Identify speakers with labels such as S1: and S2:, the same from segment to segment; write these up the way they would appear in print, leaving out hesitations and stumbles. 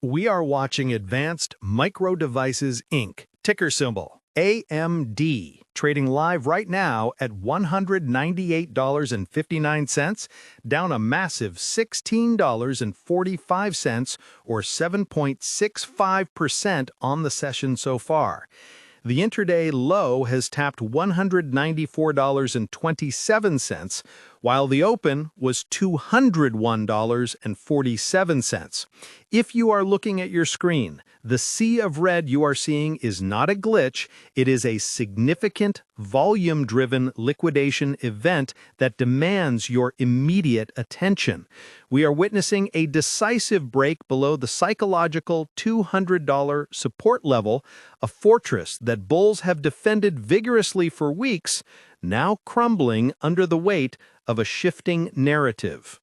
S1: We are watching Advanced Micro Devices Inc., ticker symbol AMD, trading live right now at $198.59, down a massive $16.45 or 7.65% on the session so far. The intraday low has tapped $194.27, while the open was $201.47. If you are looking at your screen, the sea of red you are seeing is not a glitch, it is a significant, volume-driven liquidation event that demands your immediate attention. We are witnessing a decisive break below the psychological $200 support level, a fortress that bulls have defended vigorously for weeks, now crumbling under the weight of a shifting narrative.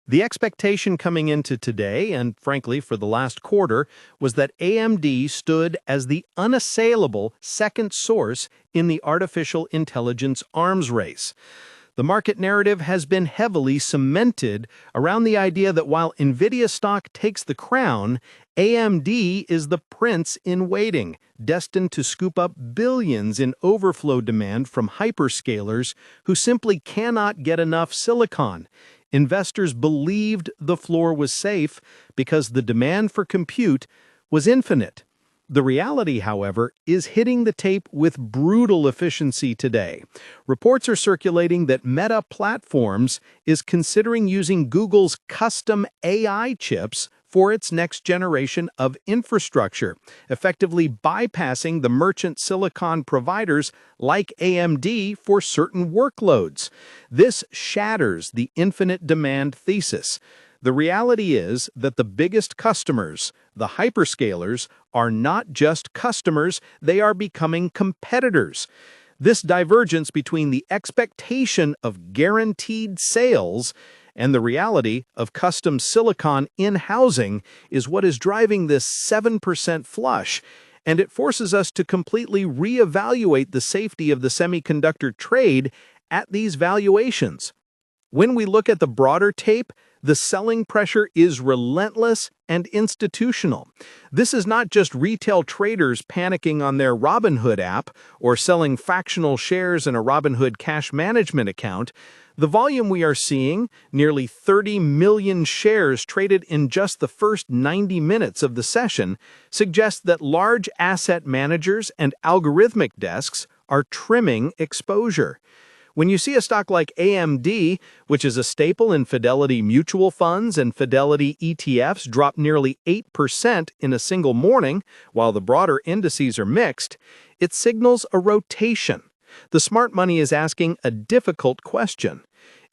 S1: The expectation coming into today, and frankly for the last quarter, was that AMD stood as the unassailable second source in the artificial intelligence arms race. The market narrative has been heavily cemented around the idea that while Nvidia stock takes the crown, AMD is the prince in waiting, destined to scoop up billions in overflow demand from hyperscalers who simply cannot get enough silicon. Investors believed the floor was safe because the demand for compute was infinite. The reality, however, is hitting the tape with brutal efficiency today. Reports are circulating that Meta Platforms is considering using Google's custom AI chips for its next generation of infrastructure, effectively bypassing the merchant silicon providers like AMD for certain workloads. This shatters the infinite demand thesis. The reality is that the biggest customers, the hyperscalers, are not just customers, they are becoming competitors. This divergence between the expectation of guaranteed sales and the reality of custom silicon in-housing is what is driving this 7% flush, and it forces us to completely reevaluate the safety of the semiconductor trade at these valuations. When we look at the broader tape, the selling pressure is relentless and institutional. This is not just retail traders panicking on their Robinhood app or selling fractional shares in a Robinhood cash management account. The volume we are seeing, nearly 30 million shares traded in just the first 90 minutes of the session, suggests that large asset managers and algorithmic desks are trimming exposure. When you see a stock like AMD, which is a staple in Fidelity mutual funds and Fidelity ETFs, drop nearly 8% in a single morning, while the broader indices are mixed, it signals a rotation. The smart money is asking a difficult question.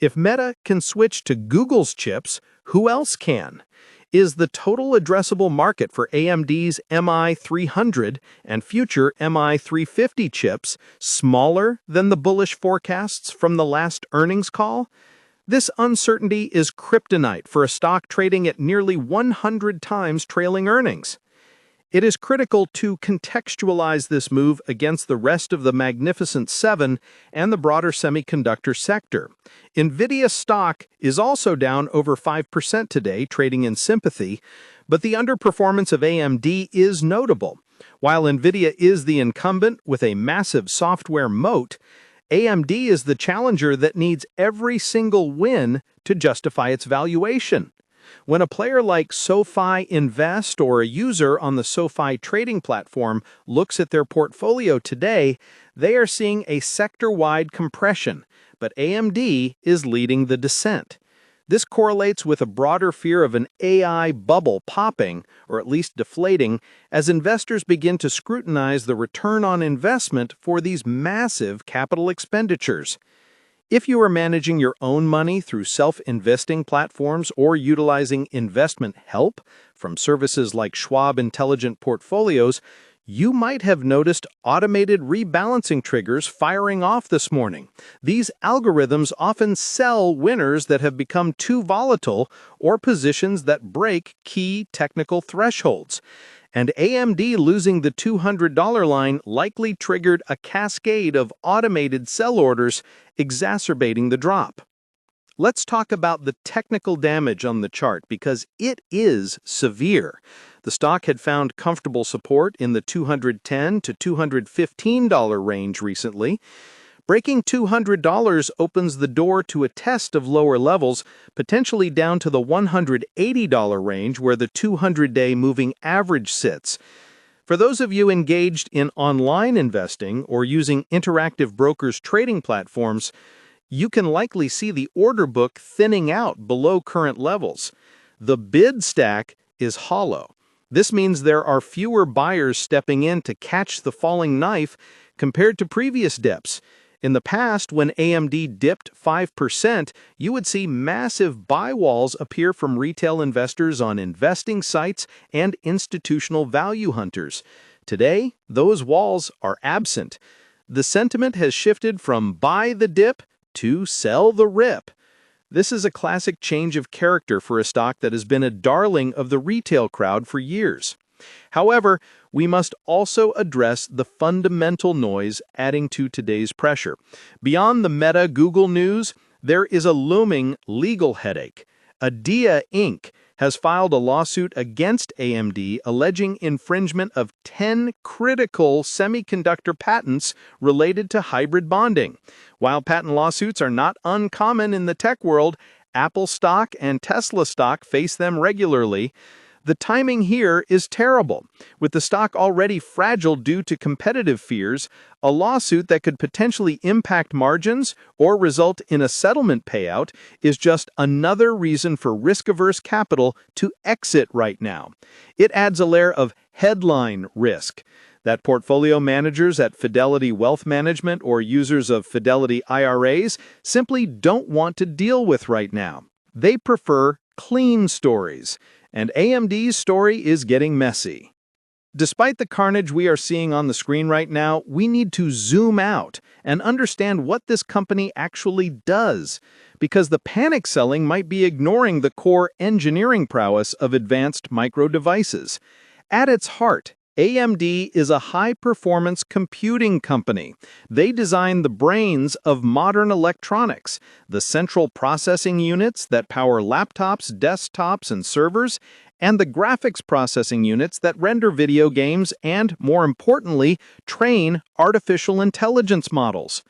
S1: If Meta can switch to Google's chips, who else can? Is the total addressable market for AMD's MI300 and future MI350 chips smaller than the bullish forecasts from the last earnings call? This uncertainty is kryptonite for a stock trading at nearly 100 times trailing earnings. It is critical to contextualize this move against the rest of the Magnificent Seven and the broader semiconductor sector. Nvidia stock is also down over 5% today, trading in sympathy, but the underperformance of AMD is notable. While Nvidia is the incumbent with a massive software moat, AMD is the challenger that needs every single win to justify its valuation. When a player like SoFi Invest or a user on the SoFi trading platform looks at their portfolio today, they are seeing a sector-wide compression, but AMD is leading the descent. This correlates with a broader fear of an AI bubble popping, or at least deflating, as investors begin to scrutinize the return on investment for these massive capital expenditures. If you are managing your own money through self-investing platforms or utilizing investment help from services like Schwab Intelligent Portfolios, you might have noticed automated rebalancing triggers firing off this morning. These algorithms often sell winners that have become too volatile or positions that break key technical thresholds. And AMD losing the $200 line likely triggered a cascade of automated sell orders, exacerbating the drop. Let's talk about the technical damage on the chart because it is severe. The stock had found comfortable support in the $210 to $215 range recently. Breaking $200 opens the door to a test of lower levels, potentially down to the $180 range where the 200-day moving average sits. For those of you engaged in online investing or using interactive brokers' trading platforms, you can likely see the order book thinning out below current levels. The bid stack is hollow. This means there are fewer buyers stepping in to catch the falling knife compared to previous dips. In the past, when AMD dipped 5%, you would see massive buy walls appear from retail investors on investing sites and institutional value hunters. Today, those walls are absent. The sentiment has shifted from buy the dip to sell the rip. This is a classic change of character for a stock that has been a darling of the retail crowd for years. However, we must also address the fundamental noise adding to today's pressure. Beyond the Meta Google news, there is a looming legal headache. Adeia Inc. has filed a lawsuit against AMD alleging infringement of 10 critical semiconductor patents related to hybrid bonding. While patent lawsuits are not uncommon in the tech world, Apple stock and Tesla stock face them regularly. The timing here is terrible. With the stock already fragile due to competitive fears, a lawsuit that could potentially impact margins or result in a settlement payout is just another reason for risk-averse capital to exit right now. It adds a layer of headline risk that portfolio managers at Fidelity Wealth Management or users of Fidelity IRAs simply don't want to deal with right now. They prefer clean stories. And AMD's story is getting messy. Despite the carnage we are seeing on the screen right now, we need to zoom out and understand what this company actually does, because the panic selling might be ignoring the core engineering prowess of advanced micro devices. At its heart, AMD is a high-performance computing company. They design the brains of modern electronics, the central processing units that power laptops, desktops, and servers, and the graphics processing units that render video games and, more importantly, train artificial intelligence models.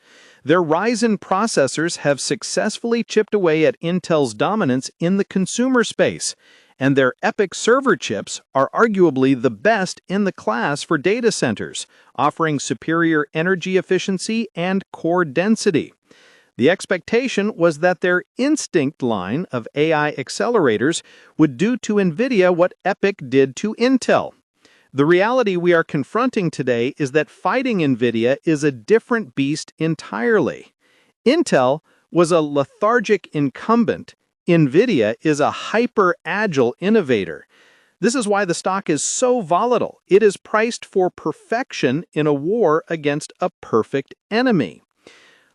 S1: Their Ryzen processors have successfully chipped away at Intel's dominance in the consumer space, and their EPYC server chips are arguably the best in the class for data centers, offering superior energy efficiency and core density. The expectation was that their Instinct line of AI accelerators would do to Nvidia what EPYC did to Intel. The reality we are confronting today is that fighting Nvidia is a different beast entirely. Intel was a lethargic incumbent. Nvidia is a hyper-agile innovator. This is why the stock is so volatile. It is priced for perfection in a war against a perfect enemy.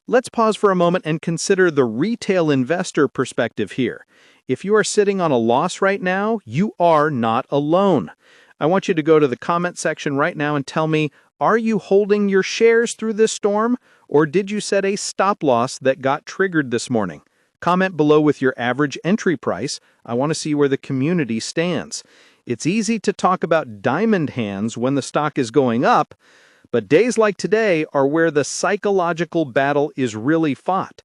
S1: Let's pause for a moment and consider the retail investor perspective here. If you are sitting on a loss right now, you are not alone. I want you to go to the comment section right now and tell me, are you holding your shares through this storm, or did you set a stop loss that got triggered this morning? Comment below with your average entry price. I want to see where the community stands. It's easy to talk about diamond hands when the stock is going up, but days like today are where the psychological battle is really fought.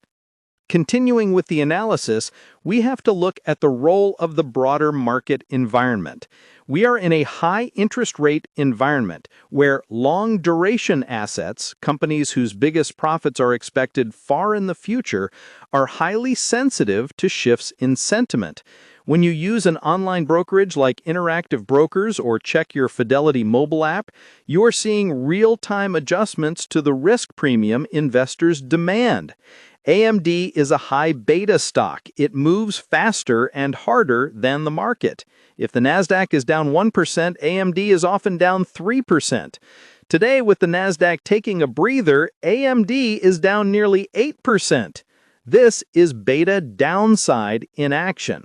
S1: Continuing with the analysis, we have to look at the role of the broader market environment. We are in a high interest rate environment where long-duration assets, companies whose biggest profits are expected far in the future, are highly sensitive to shifts in sentiment. When you use an online brokerage like Interactive Brokers or check your Fidelity mobile app, you are seeing real-time adjustments to the risk premium investors demand. AMD is a high beta stock. It moves faster and harder than the market. If the Nasdaq is down 1%, AMD is often down 3%. Today, with the Nasdaq taking a breather, AMD is down nearly 8%. This is beta downside in action.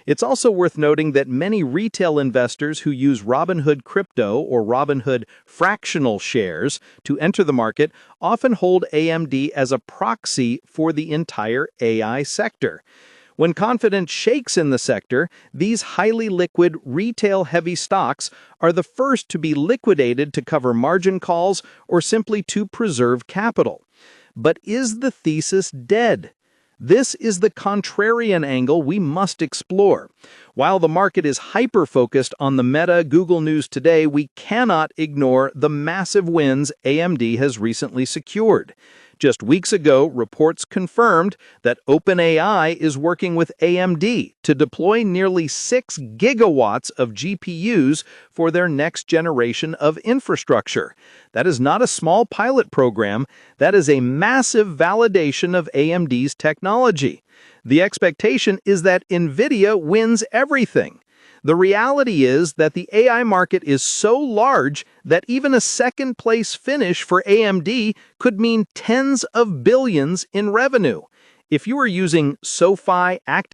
S1: It's also worth noting that many retail investors who use Robinhood Crypto or Robinhood fractional shares to enter the market often hold AMD as a proxy for the entire AI sector. When confidence shakes in the sector, these highly liquid, retail-heavy stocks are the first to be liquidated to cover margin calls or simply to preserve capital. But is the thesis dead? This is the contrarian angle we must explore. While the market is hyper-focused on the Meta Google news today, we cannot ignore the massive wins AMD has recently secured. Just weeks ago, reports confirmed that OpenAI is working with AMD to deploy nearly 6 gigawatts of GPUs for their next generation of infrastructure. That is not a small pilot program, that is a massive validation of AMD's technology. The expectation is that Nvidia wins everything. The reality is that the AI market is so large that even a second-place finish for AMD could mean tens of billions in revenue. If you are using SoFi Active